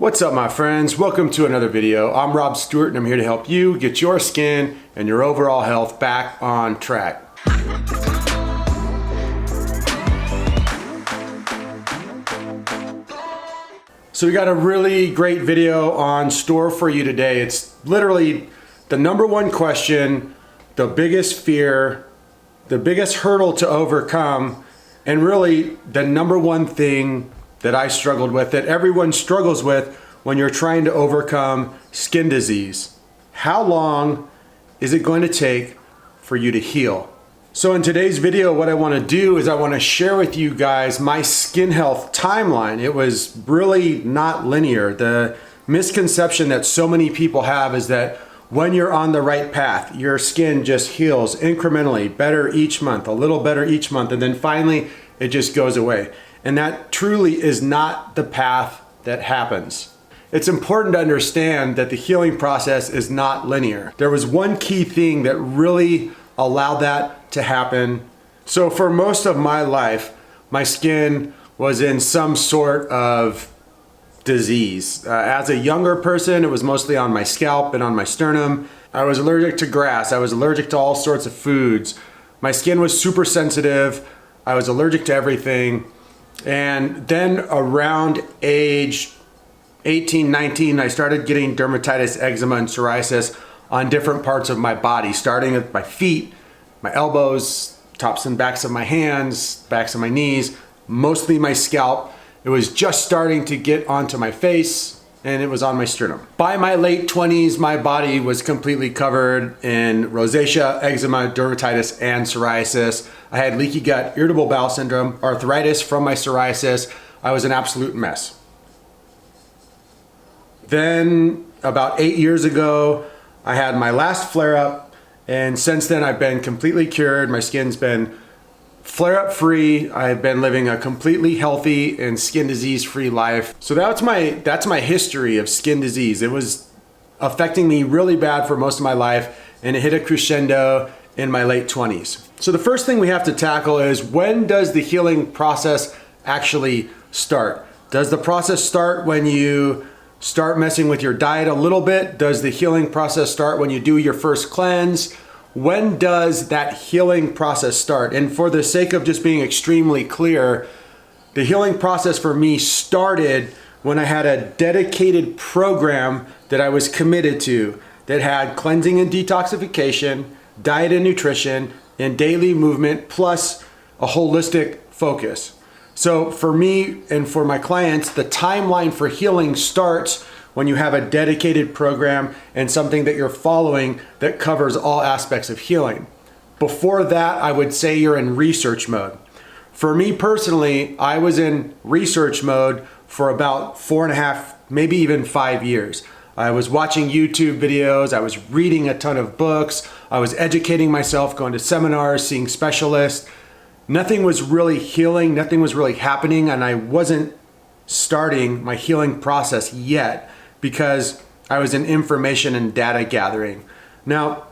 What's up, my friends? Welcome to another video. I'm Rob Stuart and I'm here to help you get your skin and your overall health back on track. So we got a really great video on store for you today. It's literally the number one question, the biggest fear, the biggest hurdle to overcome, and really the number one thing that I struggled with, that everyone struggles with when you're trying to overcome skin disease. How long is it going to take for you to heal? So in today's video, what I want to do is I want to share with you guys my skin health timeline. It was really not linear. The misconception that so many people have is that when you're on the right path, your skin just heals incrementally, better each month, a little better each month, and then finally it just goes away. And that truly is not the path that happens. It's important to understand that the healing process is not linear. There was one key thing that really allowed that to happen. So for most of my life, my skin was in some sort of disease. As a younger person, it was mostly on my scalp and on my sternum. I was allergic to grass. I was allergic to all sorts of foods. My skin was super sensitive. I was allergic to everything. And then around age 18, 19, I started getting dermatitis, eczema, and psoriasis on different parts of my body, starting at my feet, my elbows, tops and backs of my hands, backs of my knees, mostly my scalp. It was just starting to get onto my face, and it was on my sternum. By my late 20s, my body was completely covered in rosacea, eczema, dermatitis, and psoriasis. I had leaky gut, irritable bowel syndrome, arthritis from my psoriasis. I was an absolute mess. Then about 8 years ago, I had my last flare-up, and since then I've been completely cured. My skin's been flare-up free. I've been living a completely healthy and skin disease-free life. So that's my history of skin disease. It was affecting me really bad for most of my life, and it hit a crescendo in my late 20s. So the first thing we have to tackle is, when does the healing process actually start? Does the process start when you start messing with your diet a little bit? Does the healing process start when you do your first cleanse? When does that healing process start? And for the sake of just being extremely clear, the healing process for me started when I had a dedicated program that I was committed to that had cleansing and detoxification, diet and nutrition, and daily movement, plus a holistic focus. So for me and for my clients, the timeline for healing starts when you have a dedicated program and something that you're following that covers all aspects of healing. Before that, I would say you're in research mode. For me personally, I was in research mode for about 4.5, maybe even 5 years. I was watching YouTube videos, I was reading a ton of books, I was educating myself, going to seminars, seeing specialists. Nothing was really healing, nothing was really happening, and I wasn't starting my healing process yet because I was in information and data gathering. Now,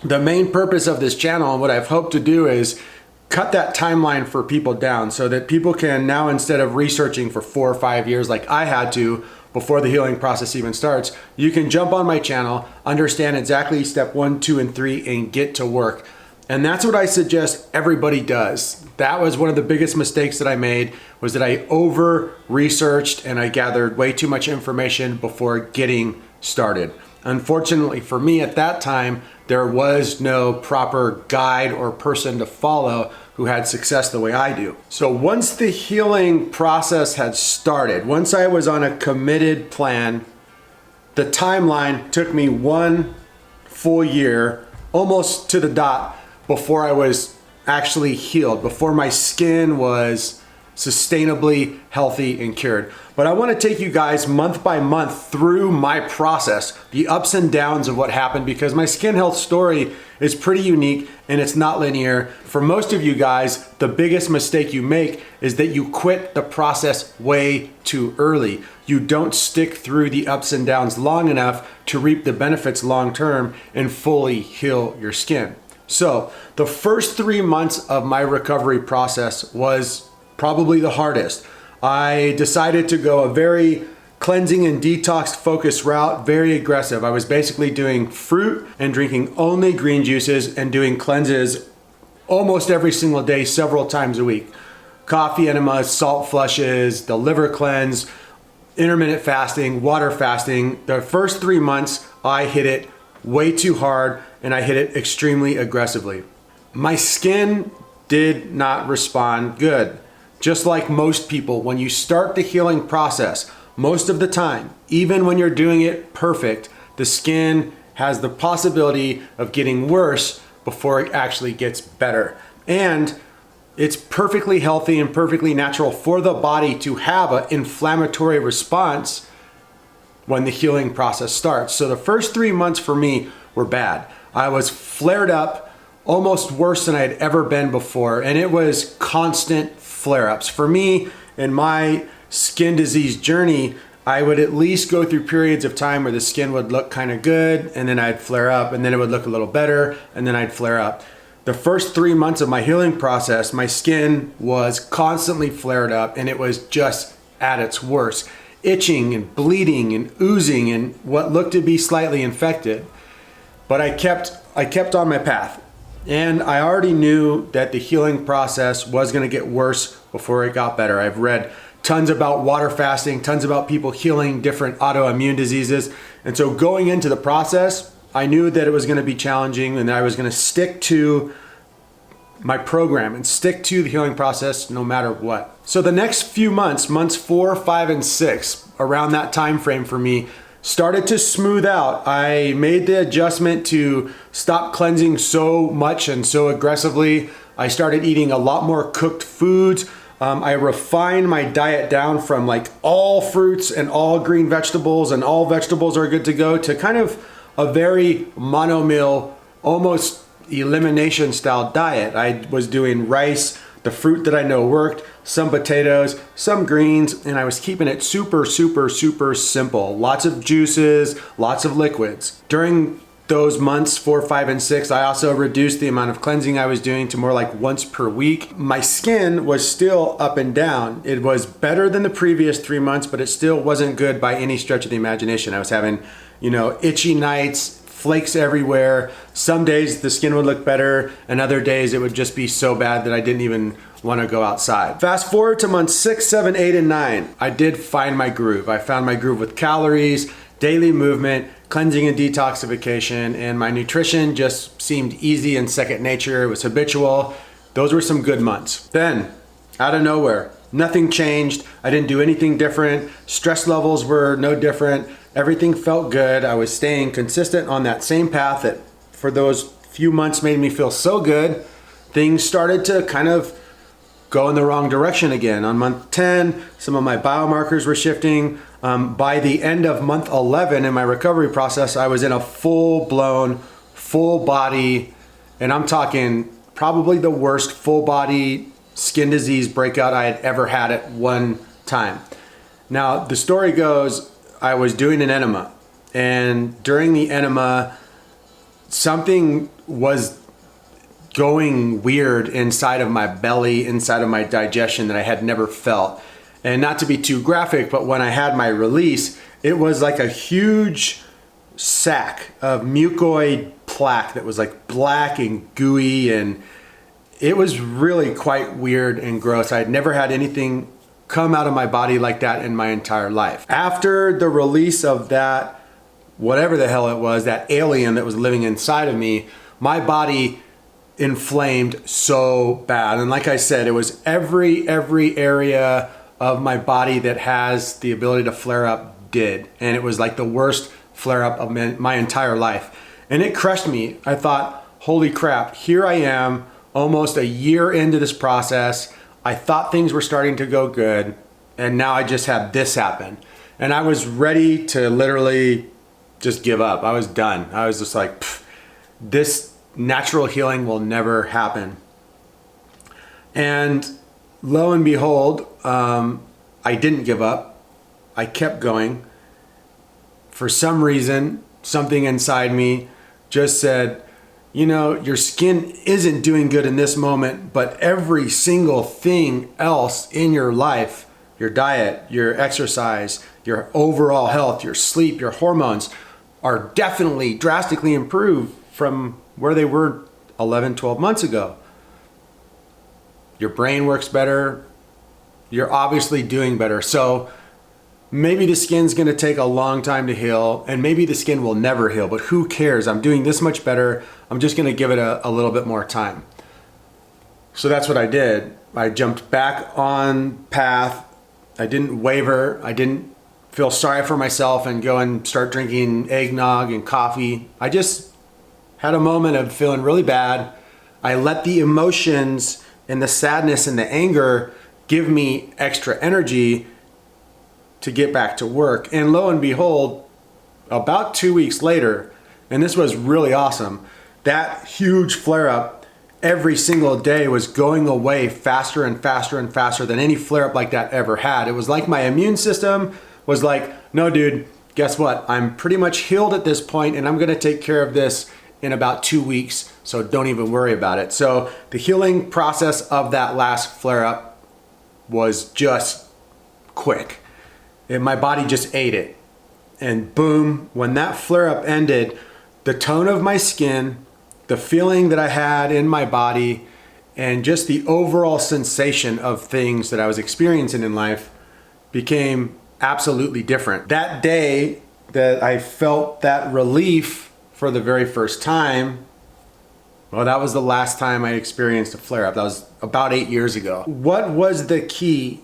the main purpose of this channel and what I've hoped to do is cut that timeline for people down so that people can now, instead of researching for 4 or 5 years like I had to before the healing process even starts, you can jump on my channel, understand exactly step 1, 2, and 3, and get to work. And that's what I suggest everybody does. That was one of the biggest mistakes that I made, was that I over-researched and I gathered way too much information before getting started. Unfortunately for me at that time, there was no proper guide or person to follow who had success the way I do. So once the healing process had started, once I was on a committed plan, the timeline took me 1 full year, almost to the dot, before I was actually healed, before my skin was sustainably healthy and cured. But I want to take you guys month by month through my process, the ups and downs of what happened, because my skin health story is pretty unique and it's not linear. For most of you guys, the biggest mistake you make is that you quit the process way too early. You don't stick through the ups and downs long enough to reap the benefits long term and fully heal your skin. So the first 3 months of my recovery process was probably the hardest. I decided to go a very cleansing and detox focused route, very aggressive. I was basically doing fruit and drinking only green juices and doing cleanses almost every single day, several times a week. Coffee enemas, salt flushes, the liver cleanse, intermittent fasting, water fasting. The first 3 months, I hit it way too hard and I hit it extremely aggressively. My skin did not respond good. Just like most people, when you start the healing process, most of the time, even when you're doing it perfect, the skin has the possibility of getting worse before it actually gets better. And it's perfectly healthy and perfectly natural for the body to have an inflammatory response when the healing process starts. So the first 3 months for me were bad. I was flared up, almost worse than I had ever been before, and it was constant flare-ups. For me, in my skin disease journey, I would at least go through periods of time where the skin would look kind of good, and then I'd flare up, and then it would look a little better, and then I'd flare up. The first 3 months of my healing process, my skin was constantly flared up, and it was just at its worst. Itching and bleeding and oozing and what looked to be slightly infected. But I kept on my path. And I already knew that the healing process was going to get worse before it got better. I've read tons about water fasting, tons about people healing different autoimmune diseases. And so going into the process, I knew that it was going to be challenging and that I was going to stick to my program and stick to the healing process no matter what. So the next few months, months 4, 5, and 6, around that time frame for me, started to smooth out. I made the adjustment to stop cleansing so much and so aggressively. I started eating a lot more cooked foods. I refined my diet down from like all fruits and all green vegetables and all vegetables are good to go to kind of a very mono-meal, almost elimination style diet. I was doing rice, the fruit that I know worked, some potatoes, some greens, and I was keeping it super, super, super simple. Lots of juices, lots of liquids. During those months 4, 5, and 6, I also reduced the amount of cleansing I was doing to more like once per week. My skin was still up and down. It was better than the previous 3 months, but it still wasn't good by any stretch of the imagination. I was having, itchy nights, flakes everywhere. Some days the skin would look better, and other days it would just be so bad that I didn't even want to go outside. Fast forward to months 6, 7, 8, and 9. I did find my groove. I found my groove with calories, daily movement, cleansing and detoxification, and my nutrition just seemed easy and second nature. It was habitual. Those were some good months. Then, out of nowhere, nothing changed. I didn't do anything different. Stress levels were no different. Everything felt good. I was staying consistent on that same path that for those few months made me feel so good. Things started to kind of go in the wrong direction again. On month 10, some of my biomarkers were shifting. By the end of month 11 in my recovery process, I was in a full-blown, full body, and I'm talking probably the worst full body skin disease breakout I had ever had at one time. Now, the story goes, I was doing an enema, and during the enema, something was going weird inside of my belly, inside of my digestion that I had never felt. And not to be too graphic, but when I had my release, it was like a huge sack of mucoid plaque that was like black and gooey, and it was really quite weird and gross. I had never had anything come out of my body like that in my entire life. After the release of that, whatever the hell it was, that alien that was living inside of me, my body inflamed so bad. And like I said, it was every area of my body that has the ability to flare up did. And it was like the worst flare up of my entire life. And it crushed me. I thought, holy crap, here I am almost a year into this process. I thought things were starting to go good. And now I just had this happen. And I was ready to literally just give up. I was done. I was just like, this natural healing will never happen. And lo and behold, I didn't give up. I kept going. For some reason, something inside me just said, your skin isn't doing good in this moment, but every single thing else in your life, your diet, your exercise, your overall health, your sleep, your hormones are definitely drastically improved from where they were 11, 12 months ago. Your brain works better. You're obviously doing better. So maybe the skin's gonna take a long time to heal, and maybe the skin will never heal, but who cares? I'm doing this much better. I'm just gonna give it a little bit more time. So that's what I did. I jumped back on path. I didn't waver. I didn't feel sorry for myself and go and start drinking eggnog and coffee. I just had a moment of feeling really bad. I let the emotions and the sadness and the anger give me extra energy to get back to work. And lo and behold, about 2 weeks later, and this was really awesome, that huge flare-up every single day was going away faster and faster and faster than any flare-up like that ever had. It was like my immune system was like, no dude, guess what? I'm pretty much healed at this point, and I'm gonna take care of this in about 2 weeks, so don't even worry about it. So the healing process of that last flare-up was just quick. My body just ate it. And boom, when that flare-up ended, the tone of my skin, the feeling that I had in my body, and just the overall sensation of things that I was experiencing in life became absolutely different. That day that I felt that relief for the very first time, well, that was the last time I experienced a flare-up. That was about 8 years ago. What was the key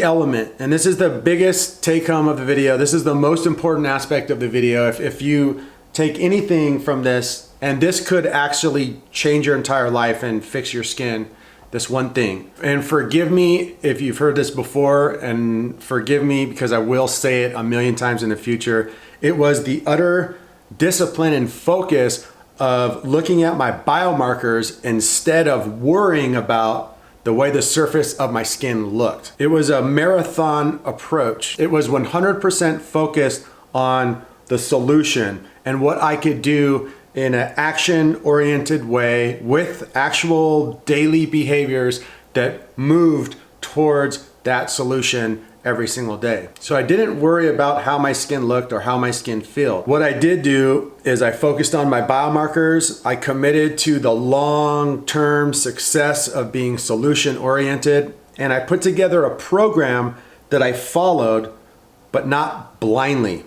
element? And this is the biggest take-home of the video. This is the most important aspect of the video. If you take anything from this, and this could actually change your entire life and fix your skin, this one thing. And forgive me if you've heard this before, and forgive me because I will say it a million times in the future. It was the utter discipline and focus of looking at my biomarkers instead of worrying about the way the surface of my skin looked. It was a marathon approach. It was 100% focused on the solution and what I could do in an action-oriented way with actual daily behaviors that moved towards that solution every single day. So I didn't worry about how my skin looked or how my skin felt. What I did do is I focused on my biomarkers. I committed to the long-term success of being solution-oriented, and I put together a program that I followed, but not blindly.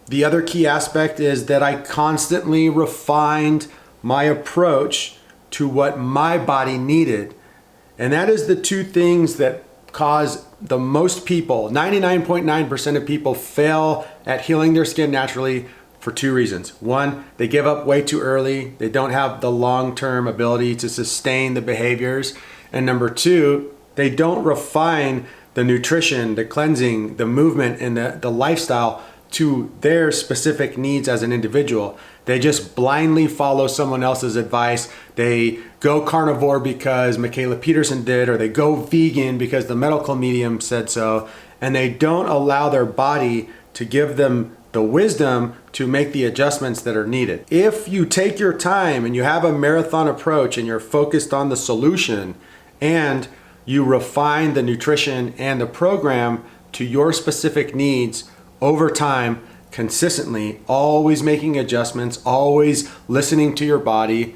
The other key aspect is that I constantly refined my approach to what my body needed. And that is the two things that cause the most people, 99.9% of people, fail at healing their skin naturally for two reasons. One, they give up way too early. They don't have the long-term ability to sustain the behaviors. And number two, they don't refine the nutrition, the cleansing, the movement, and the lifestyle to their specific needs as an individual. They just blindly follow someone else's advice. They go carnivore because Michaela Peterson did, or they go vegan because the medical medium said so, and they don't allow their body to give them the wisdom to make the adjustments that are needed. If you take your time and you have a marathon approach and you're focused on the solution and you refine the nutrition and the program to your specific needs over time, consistently, always making adjustments, always listening to your body,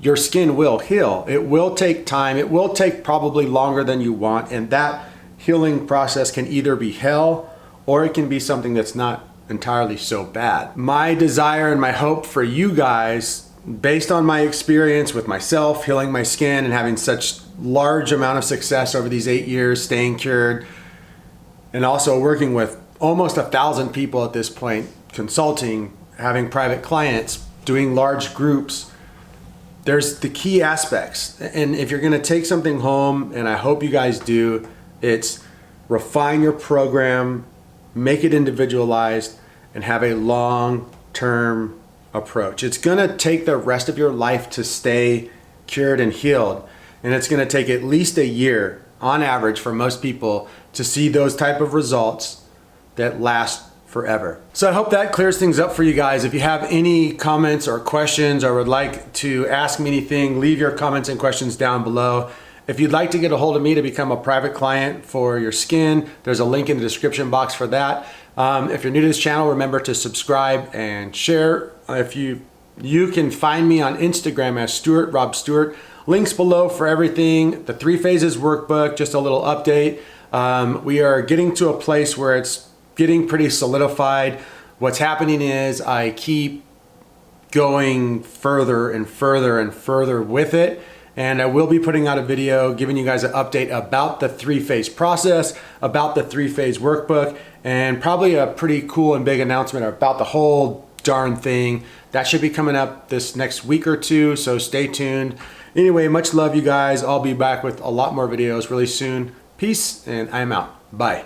your skin will heal. It will take time. It will take probably longer than you want. And that healing process can either be hell or it can be something that's not entirely so bad. My desire and my hope for you guys, based on my experience with myself, healing my skin and having such large amount of success over these 8 years, staying cured, and also working with almost 1,000 people at this point, consulting, having private clients, doing large groups. There's the key aspects. And if you're gonna take something home, and I hope you guys do, it's refine your program, make it individualized, and have a long-term approach. It's gonna take the rest of your life to stay cured and healed. And it's gonna take at least a year on average for most people to see those type of results that last forever. So I hope that clears things up for you guys. If you have any comments or questions or would like to ask me anything, leave your comments and questions down below. If you'd like to get a hold of me to become a private client for your skin, there's a link in the description box for that. If you're new to this channel, remember to subscribe and share. If you can find me on Instagram as Rob Stuart. Links below for everything. The 3 phases workbook, just a little update. We are getting to a place where it's getting pretty solidified. What's happening is I keep going further and further and further with it. And I will be putting out a video giving you guys an update about the 3-phase process, about the 3-phase workbook, and probably a pretty cool and big announcement about the whole darn thing. That should be coming up this next week or two, so stay tuned. Anyway, much love, you guys. I'll be back with a lot more videos really soon. Peace, and I'm out. Bye.